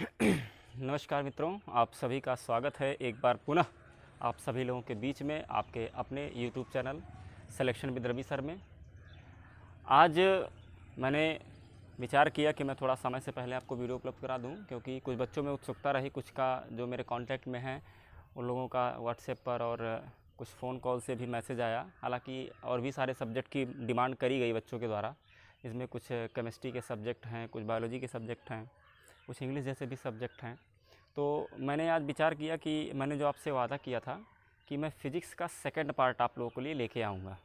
नमस्कार मित्रों, आप सभी का स्वागत है एक बार पुनः आप सभी लोगों के बीच में आपके अपने YouTube channel selection with Ravi sir में। आज मैंने विचार किया कि मैं थोड़ा समय से पहले आपको वीडियो उपलब्ध करा दूं, क्योंकि कुछ बच्चों में उत्सुकता रही, कुछ का जो मेरे कांटेक्ट में हैं उन लोगों का व्हाट्सएप पर और कुछ फ़ोन कॉल से भी मैसेज आया। हालांकि और भी सारे सब्जेक्ट की डिमांड करी गई बच्चों के द्वारा। इसमें कुछ केमिस्ट्री के सब्जेक्ट हैं, कुछ बायोलॉजी के सब्जेक्ट हैं, कुछ इंग्लिश जैसे भी सब्जेक्ट हैं। तो मैंने आज विचार किया कि मैंने जो आपसे वादा किया था कि मैं फ़िज़िक्स का सेकंड पार्ट आप लोगों के लिए लेके आऊँगा,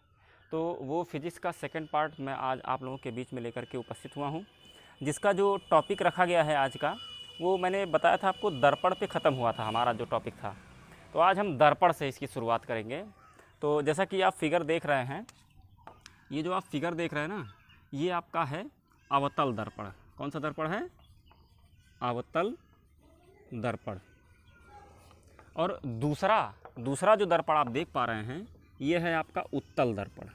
तो वो फ़िज़िक्स का सेकंड पार्ट मैं आज आप लोगों के बीच में लेकर के उपस्थित हुआ हूँ। जिसका जो टॉपिक रखा गया है आज का, वो मैंने बताया था आपको, दर्पण पे ख़त्म हुआ था हमारा जो टॉपिक था। तो आज हम दर्पण से इसकी शुरुआत करेंगे। तो जैसा कि आप फिगर देख रहे हैं, ये जो आप फिगर देख रहे हैं ना, ये आपका है अवतल दर्पण। कौन सा दर्पण है? अवतल दर्पण। और दूसरा जो दर्पण आप देख पा रहे हैं, ये है आपका उत्तल दर्पण।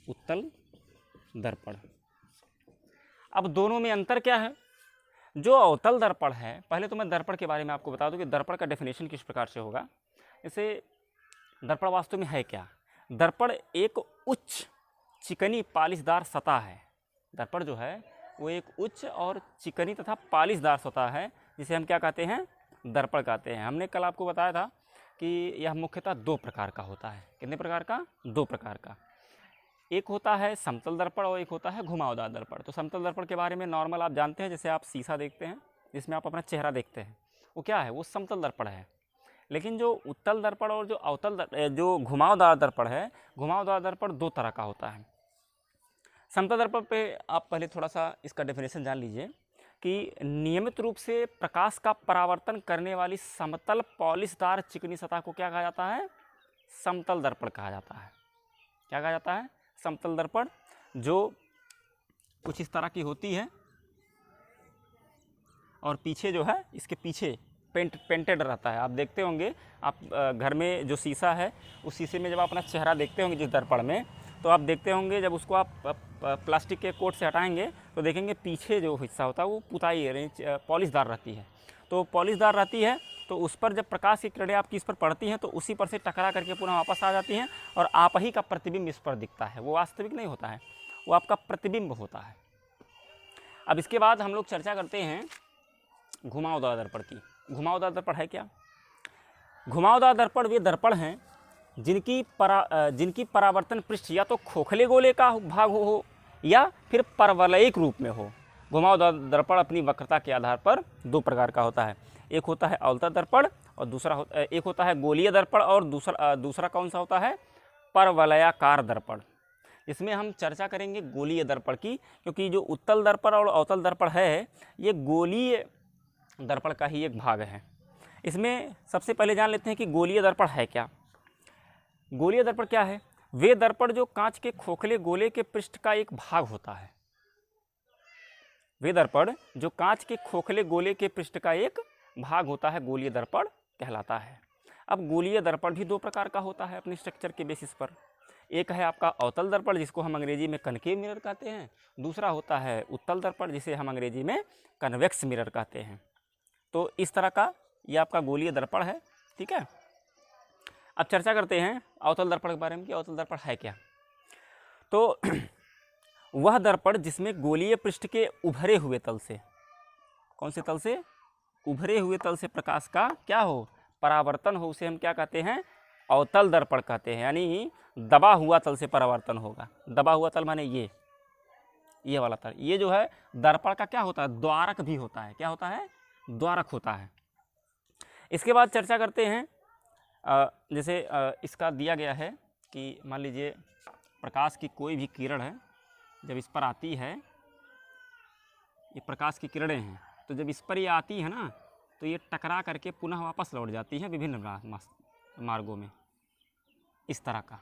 उत्तल दर्पण। अब दोनों में अंतर क्या है? जो अवतल दर्पण है, पहले तो मैं दर्पण के बारे में आपको बता दूं कि दर्पण का डेफिनेशन किस प्रकार से होगा। जैसे दर्पण वास्तव में है क्या? दर्पण एक उच्च चिकनी पालिशदार सतह है। दर्पण जो है वो एक उच्च और चिकनी तथा पालिशदार सतह है, जिसे हम क्या कहते हैं? दर्पण कहते हैं। हमने कल आपको बताया था कि यह मुख्यतः दो प्रकार का होता है। कितने प्रकार का? दो प्रकार का। एक होता है समतल दर्पण और एक होता है घुमावदार दर्पण। तो समतल दर्पण के बारे में नॉर्मल आप जानते हैं, जैसे आप शीशा देखते हैं जिसमें आप अपना चेहरा देखते हैं, वो क्या है? वो समतल दर्पण है। लेकिन जो उत्तल दर्पण और जो घुमावदार दर्पण है, घुमावदार दर्पण दो तरह का होता है। समतल दर्पण पे आप पहले थोड़ा सा इसका डेफिनेशन जान लीजिए कि नियमित रूप से प्रकाश का परावर्तन करने वाली समतल पॉलिशदार चिकनी सतह को क्या कहा जाता है? समतल दर्पण कहा जाता है। क्या कहा जाता है? समतल दर्पण, जो कुछ इस तरह की होती है और पीछे जो है, इसके पीछे पेंटेड रहता है। आप देखते होंगे, आप घर में जो शीशा है, उस शीशे में जब आप अपना चेहरा देखते होंगे जिस दर्पण में, तो आप देखते होंगे जब उसको आप प्लास्टिक के कोट से हटाएंगे तो देखेंगे पीछे जो हिस्सा होता है वो पुताई यानी पॉलिशदार रहती है। तो पॉलिशदार रहती है, तो उस पर जब प्रकाश की किरणें आपकी इस पर पड़ती हैं तो उसी पर से टकरा करके पुनः वापस आ जाती हैं और आप ही का प्रतिबिंब इस पर दिखता है। वो वास्तविक नहीं होता है, वो आपका प्रतिबिंब होता है। अब इसके बाद हम लोग चर्चा करते हैं घुमावदार दर्पण की। घुमावदार दर्पण है क्या? घुमावदार दर्पण वे दर्पण हैं जिनकी परावर्तन पृष्ठ या तो खोखले गोले का भाग हो या फिर परवलयिक रूप में हो। घुमावदार दर्पण अपनी वक्रता के आधार पर दो प्रकार का होता है। एक होता है अवतल दर्पण और एक होता है गोलीय दर्पण और दूसरा कौन सा होता है? परवलयाकार दर्पण। इसमें हम चर्चा करेंगे गोलीय दर्पण की, क्योंकि जो उत्तल दर्पण और अवतल दर्पण है, ये गोलीय दर्पण का ही एक भाग है। इसमें सबसे पहले जान लेते हैं कि गोलीय दर्पण है क्या। गोलीय दर्पण क्या है? वे दर्पण जो कांच के खोखले गोले के पृष्ठ का एक भाग होता है। वे दर्पण जो कांच के खोखले गोले के पृष्ठ का एक भाग होता है, गोलीय दर्पण कहलाता है। अब गोलीय दर्पण भी दो प्रकार का होता है अपने स्ट्रक्चर के बेसिस पर। एक है आपका अवतल दर्पण, जिसको हम अंग्रेजी में कनकेव मिरर कहते हैं। दूसरा होता है उत्तल दर्पण, जिसे हम अंग्रेजी में कन्वेक्स मिरर कहते हैं। तो इस तरह का ये आपका गोलीय दर्पण है। ठीक है, अब चर्चा करते हैं अवतल दर्पण के बारे में कि अवतल दर्पण है क्या। तो वह दर्पण जिसमें गोलीय पृष्ठ के उभरे हुए तल से, कौन से तल से? उभरे हुए तल से प्रकाश का क्या हो? परावर्तन हो, उसे हम क्या कहते हैं? अवतल दर्पण कहते हैं। यानी दबा हुआ तल से परावर्तन होगा। दबा हुआ तल माने ये वाला तल। ये जो है दर्पण का क्या होता है? द्वारक भी होता है। क्या होता है? द्वारक होता है। इसके बाद चर्चा करते हैं, जैसे इसका दिया गया है कि मान लीजिए प्रकाश की कोई भी किरण है, जब इस पर आती है, ये प्रकाश की किरणें हैं, तो जब इस पर ये आती है ना, तो ये टकरा करके पुनः वापस लौट जाती है विभिन्न मार्गों में, इस तरह का।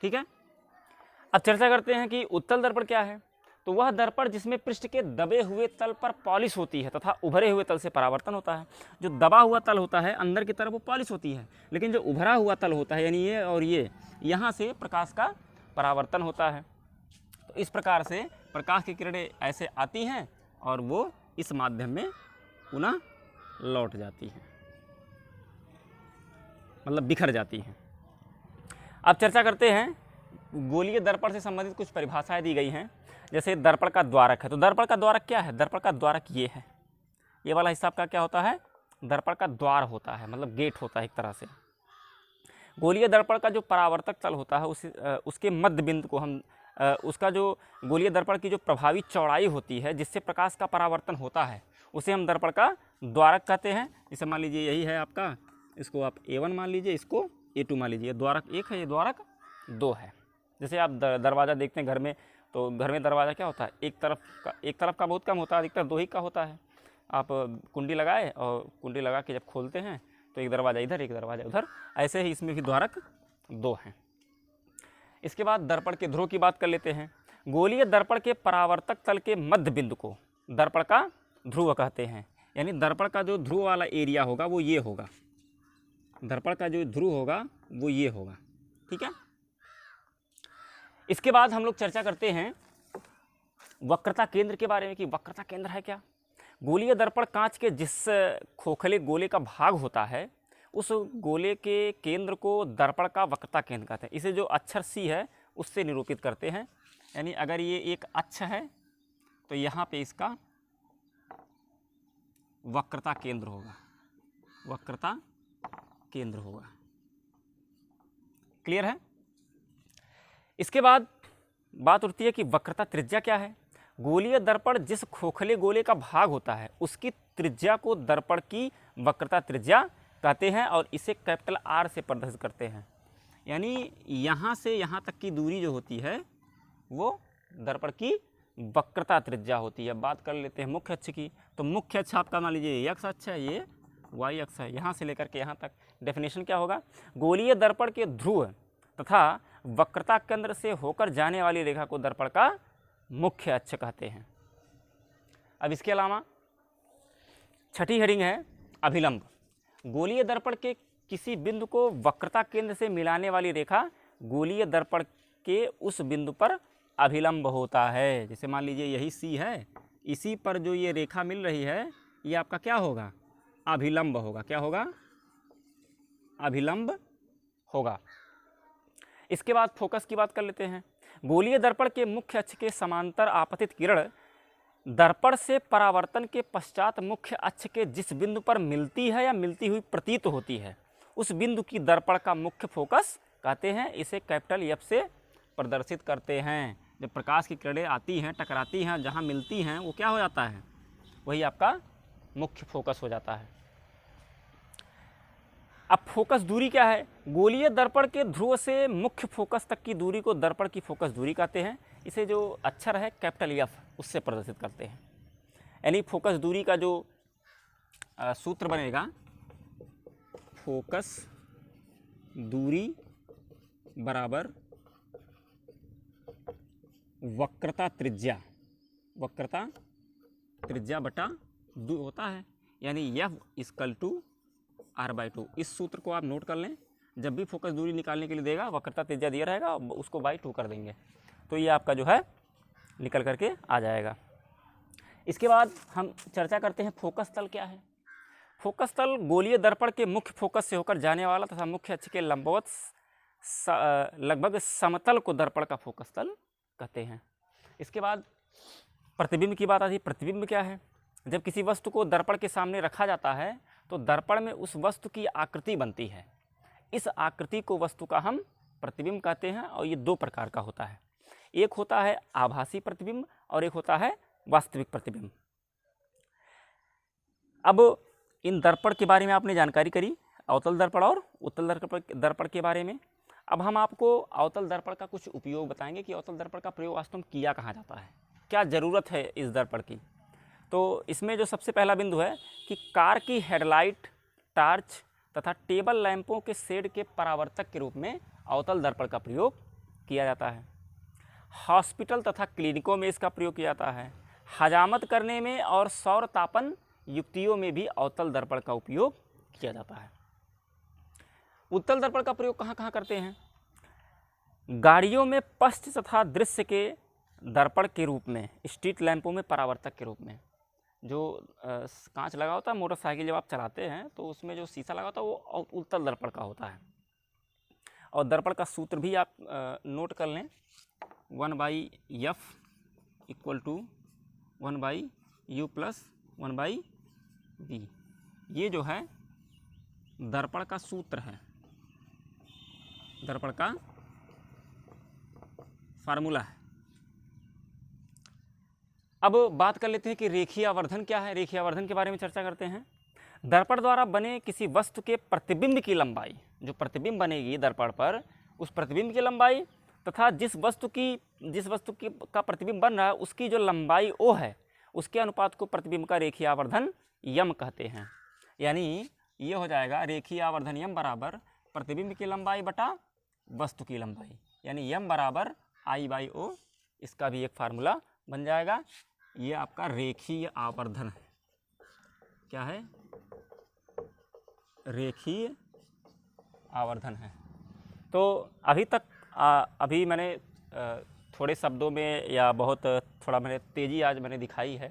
ठीक है, अब चर्चा करते हैं कि उत्तल दर्पण क्या है। तो वह दर्पण जिसमें पृष्ठ के दबे हुए तल पर पॉलिश होती है तथा उभरे हुए तल से परावर्तन होता है। जो दबा हुआ तल होता है अंदर की तरफ वो पॉलिश होती है, लेकिन जो उभरा हुआ तल होता है, यानी ये और ये, यहाँ से प्रकाश का परावर्तन होता है। तो इस प्रकार से प्रकाश की किरणें ऐसे आती हैं और वो इस माध्यम में पुनः लौट जाती हैं, मतलब बिखर जाती हैं। अब चर्चा करते हैं, गोलीय दर्पण से संबंधित कुछ परिभाषाएं दी गई हैं। जैसे दर्पण का द्वारक है, तो दर्पण का द्वारक क्या है? दर्पण का द्वारक ये है, ये वाला हिस्सा आपका क्या होता है? दर्पण का द्वार होता है, मतलब गेट होता है एक तरह से। गोलीय दर्पण का जो परावर्तक तल होता है उसके मध्य बिंदु को हम उसका जो गोलीय दर्पण की जो प्रभावी चौड़ाई होती है जिससे प्रकाश का परावर्तन होता है उसे हम दर्पण का द्वारक कहते हैं। जैसे मान लीजिए यही है आपका, इसको आप A1 मान लीजिए, इसको A2 मान लीजिए। द्वारक 1 है, ये द्वारक 2 है। जैसे आप दरवाज़ा देखते हैं घर में, तो घर में दरवाज़ा क्या होता है? एक तरफ का बहुत कम होता है, अधिकतर 2 ही का होता है। आप कुंडी लगाए और कुंडी लगा के जब खोलते हैं तो एक दरवाज़ा इधर, एक दरवाज़ा उधर, ऐसे ही इसमें भी द्वारक 2 हैं। इसके बाद दर्पण के ध्रुव की बात कर लेते हैं। गोलीय दर्पण के परावर्तक तल के मध्य बिंदु को दर्पण का ध्रुव कहते हैं। यानी दर्पण का जो ध्रुव वाला एरिया होगा वो ये होगा, दर्पण का जो ध्रुव होगा वो ये होगा, ठीक है। इसके बाद हम लोग चर्चा करते हैं वक्रता केंद्र के बारे में कि वक्रता केंद्र है क्या। गोलीय दर्पण कांच के जिस खोखले गोले का भाग होता है उस गोले के केंद्र को दर्पण का वक्रता केंद्र कहते हैं। इसे जो अक्षर C है उससे निरूपित करते हैं। यानी अगर ये एक अक्ष है तो यहाँ पे इसका वक्रता केंद्र होगा, वक्रता केंद्र होगा। क्लियर है? इसके बाद बात उठती है कि वक्रता त्रिज्या क्या है। गोलीय दर्पण जिस खोखले गोले का भाग होता है उसकी त्रिज्या को दर्पण की वक्रता त्रिज्या कहते हैं और इसे कैपिटल R से प्रदर्शित करते हैं। यानी यहाँ से यहाँ तक की दूरी जो होती है वो दर्पण की वक्रता त्रिज्या होती है। बात कर लेते हैं मुख्य अक्ष की, तो मुख्य अक्ष आपका मान लीजिए x अक्ष है, ये y अक्ष है, यहाँ से लेकर के यहाँ तक। डेफिनेशन क्या होगा? गोलीय दर्पण के ध्रुव तथा वक्रता केंद्र से होकर जाने वाली रेखा को दर्पण का मुख्य अक्ष कहते हैं। अब इसके अलावा छठी हेडिंग है अभिलंब। गोलीय दर्पण के किसी बिंदु को वक्रता केंद्र से मिलाने वाली रेखा गोलीय दर्पण के उस बिंदु पर अभिलंब होता है। जैसे मान लीजिए यही C है, इसी पर जो ये रेखा मिल रही है ये आपका क्या होगा? अभिलंब होगा। क्या होगा? अभिलंब होगा। इसके बाद फोकस की बात कर लेते हैं। गोलीय दर्पण के मुख्य अक्ष के समांतर आपतित किरण दर्पण से परावर्तन के पश्चात मुख्य अक्ष के जिस बिंदु पर मिलती है या मिलती हुई प्रतीत होती है उस बिंदु की दर्पण का मुख्य फोकस कहते हैं। इसे कैपिटल F से प्रदर्शित करते हैं। जब प्रकाश की किरणें आती हैं, टकराती हैं, जहाँ मिलती हैं वो क्या हो जाता है? वही आपका मुख्य फोकस हो जाता है। अब फोकस दूरी क्या है? गोलीय दर्पण के ध्रुव से मुख्य फोकस तक की दूरी को दर्पण की फोकस दूरी कहते हैं। इसे जो अक्षर है कैपिटल F उससे प्रदर्शित करते हैं। यानी फोकस दूरी का जो सूत्र बनेगा, फोकस दूरी बराबर वक्रता त्रिज्या, वक्रता त्रिज्या बटा 2 होता है। यानी F = R/2। इस सूत्र को आप नोट कर लें। जब भी फोकस दूरी निकालने के लिए देगा, वक्रता त्रिज्या दिया रहेगा, उसको /2 कर देंगे तो ये आपका जो है निकल करके आ जाएगा। इसके बाद हम चर्चा करते हैं फोकस तल क्या है। फोकस तल गोलीय दर्पण के मुख्य फोकस से होकर जाने वाला तथा मुख्य अक्ष के लंबवत लगभग समतल को दर्पण का फोकस तल कहते हैं। इसके बाद प्रतिबिंब की बात आती है। प्रतिबिंब क्या है? जब किसी वस्तु को दर्पण के सामने रखा जाता है तो दर्पण में उस वस्तु की आकृति बनती है। इस आकृति को वस्तु का हम प्रतिबिंब कहते हैं और ये 2 प्रकार का होता है। एक होता है आभासी प्रतिबिंब और एक होता है वास्तविक प्रतिबिंब। अब इन दर्पण के बारे में आपने जानकारी करी, अवतल दर्पण और उत्तल दर्पण के बारे में। अब हम आपको अवतल दर्पण का कुछ उपयोग बताएंगे कि अवतल दर्पण का प्रयोग वास्तव में किया कहाँ जाता है, क्या ज़रूरत है इस दर्पण की। तो इसमें जो सबसे पहला बिंदु है कि कार की हेडलाइट, टार्च तथा टेबल लैंपों के शेड के परावर्तक के रूप में अवतल दर्पण का प्रयोग किया जाता है। हॉस्पिटल तथा क्लिनिकों में इसका प्रयोग किया जाता है। हजामत करने में और सौर तापन युक्तियों में भी अवतल दर्पण का उपयोग किया जाता है। उत्तल दर्पण का प्रयोग कहाँ कहाँ करते हैं? गाड़ियों में पश्च तथा दृश्य के दर्पण के रूप में, स्ट्रीट लैंपों में परावर्तक के रूप में। जो कांच लगा होता है मोटरसाइकिल जब आप चलाते हैं तो उसमें जो शीशा लगा होता है वो उत्तल दर्पण का होता है। और दर्पण का सूत्र भी आप नोट कर लें, 1/f = 1/u + 1/v। ये जो है दर्पण का सूत्र है, दर्पण का फार्मूला है। अब बात कर लेते हैं कि रेखीय आवर्धन क्या है। रेखीय आवर्धन के बारे में चर्चा करते हैं। दर्पण द्वारा बने किसी वस्तु के प्रतिबिंब की लंबाई, जो प्रतिबिंब बनेगी दर्पण पर, उस प्रतिबिंब की लंबाई तथा जिस वस्तु की का प्रतिबिंब बन रहा है उसकी जो लंबाई ओ है, उसके अनुपात को प्रतिबिंब का रेखीय आवर्धन यम कहते हैं। यानी ये हो जाएगा रेखीय आवर्धन यम बराबर प्रतिबिंब की लंबाई बटा वस्तु की लंबाई, यानी यम बराबर I/O। इसका भी एक फार्मूला बन जाएगा। ये आपका रेखीय आवर्धन है। क्या है? रेखीय आवर्धन है। तो अभी तक अभी मैंने थोड़े शब्दों में या बहुत थोड़ा मैंने तेज़ी आज मैंने दिखाई है।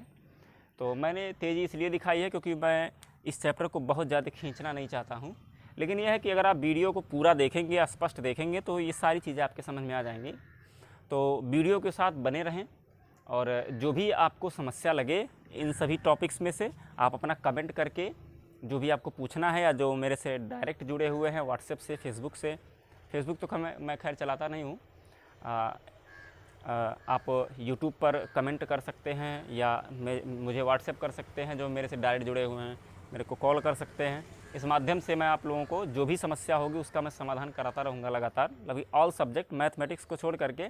तो मैंने तेज़ी इसलिए दिखाई है क्योंकि मैं इस चैप्टर को बहुत ज़्यादा खींचना नहीं चाहता हूँ। लेकिन यह है कि अगर आप वीडियो को पूरा देखेंगे या स्पष्ट देखेंगे तो ये सारी चीज़ें आपके समझ में आ जाएंगी। तो वीडियो के साथ बने रहें और जो भी आपको समस्या लगे इन सभी टॉपिक्स में से आप अपना कमेंट करके जो भी आपको पूछना है, या जो मेरे से डायरेक्ट जुड़े हुए हैं व्हाट्सएप से, फेसबुक तो मैं खैर चलाता नहीं हूँ, आप यूट्यूब पर कमेंट कर सकते हैं या मुझे व्हाट्सएप कर सकते हैं। जो मेरे से डायरेक्ट जुड़े हुए हैं मेरे को कॉल कर सकते हैं। इस माध्यम से मैं आप लोगों को जो भी समस्या होगी उसका मैं समाधान कराता रहूँगा लगातार। अभी ऑल सब्जेक्ट, मैथमेटिक्स को छोड़ करके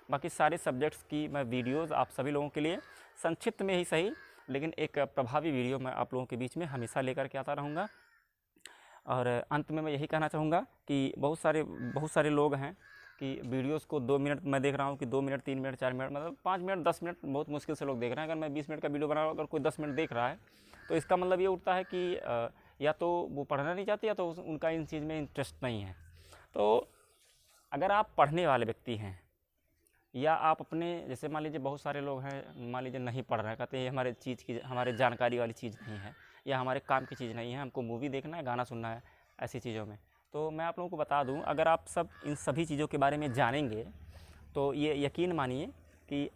बाकी सारे सब्जेक्ट्स की मैं वीडियोज़ आप सभी लोगों के लिए संक्षिप्त में ही सही लेकिन एक प्रभावी वीडियो मैं आप लोगों के बीच में हमेशा लेकर के आता रहूँगा। और अंत में मैं यही कहना चाहूँगा कि बहुत सारे लोग हैं कि वीडियोस को 2 मिनट मैं देख रहा हूँ कि 2 मिनट 3 मिनट 4 मिनट मतलब 5 मिनट 10 मिनट बहुत मुश्किल से लोग देख रहे हैं। अगर मैं 20 मिनट का वीडियो बना रहा हूँ, अगर कोई 10 मिनट देख रहा है तो इसका मतलब ये उठता है कि या तो वो पढ़ना नहीं चाहते या तो उनका इन चीज़ में इंटरेस्ट नहीं है। तो अगर आप पढ़ने वाले व्यक्ति हैं या आप अपने, जैसे मान लीजिए बहुत सारे लोग हैं मान लीजिए नहीं पढ़ रहे हैं, कहते हैं हमारे जानकारी वाली चीज़ नहीं है या हमारे काम की चीज़ नहीं है, हमको मूवी देखना है, गाना सुनना है, ऐसी चीज़ों में। तो मैं आप लोगों को बता दूं, अगर आप सब इन सभी चीज़ों के बारे में जानेंगे तो ये यकीन मानिए कि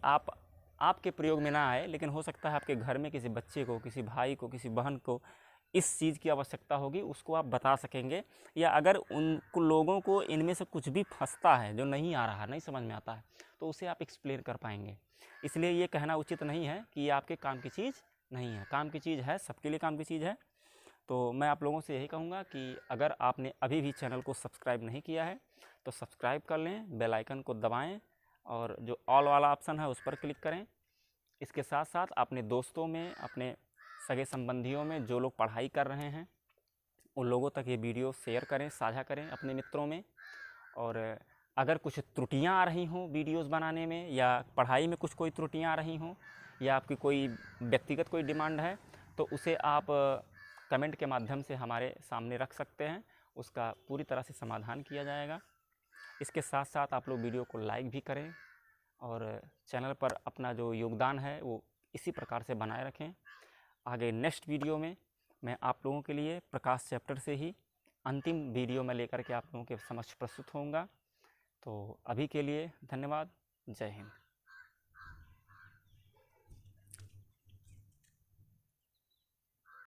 आपके प्रयोग में ना आए, लेकिन हो सकता है आपके घर में किसी बच्चे को, किसी भाई को, किसी बहन को इस चीज़ की आवश्यकता होगी, उसको आप बता सकेंगे। या अगर उन लोगों को इनमें से कुछ भी फंसता है, जो नहीं आ रहा, नहीं समझ में आता है, तो उसे आप एक्सप्लेन कर पाएंगे। इसलिए ये कहना उचित नहीं है कि ये आपके काम की चीज़ नहीं है। काम की चीज़ है, सबके लिए काम की चीज़ है। तो मैं आप लोगों से यही कहूँगा कि अगर आपने अभी भी चैनल को सब्सक्राइब नहीं किया है तो सब्सक्राइब कर लें, बेल आइकन को दबाएं और जो ऑल वाला ऑप्शन है उस पर क्लिक करें। इसके साथ साथ अपने दोस्तों में, अपने सगे संबंधियों में जो लोग पढ़ाई कर रहे हैं उन लोगों तक ये वीडियो शेयर करें, साझा करें अपने मित्रों में। और अगर कुछ त्रुटियां आ रही हों वीडियोस बनाने में या पढ़ाई में कुछ कोई त्रुटियां आ रही हों या आपकी कोई व्यक्तिगत कोई डिमांड है तो उसे आप कमेंट के माध्यम से हमारे सामने रख सकते हैं, उसका पूरी तरह से समाधान किया जाएगा। इसके साथ साथ आप लोग वीडियो को लाइक भी करें और चैनल पर अपना जो योगदान है वो इसी प्रकार से बनाए रखें। आगे नेक्स्ट वीडियो में मैं आप लोगों के लिए प्रकाश चैप्टर से ही अंतिम वीडियो में लेकर के आप लोगों के समक्ष प्रस्तुत होऊंगा। तो अभी के लिए धन्यवाद। जय हिंद।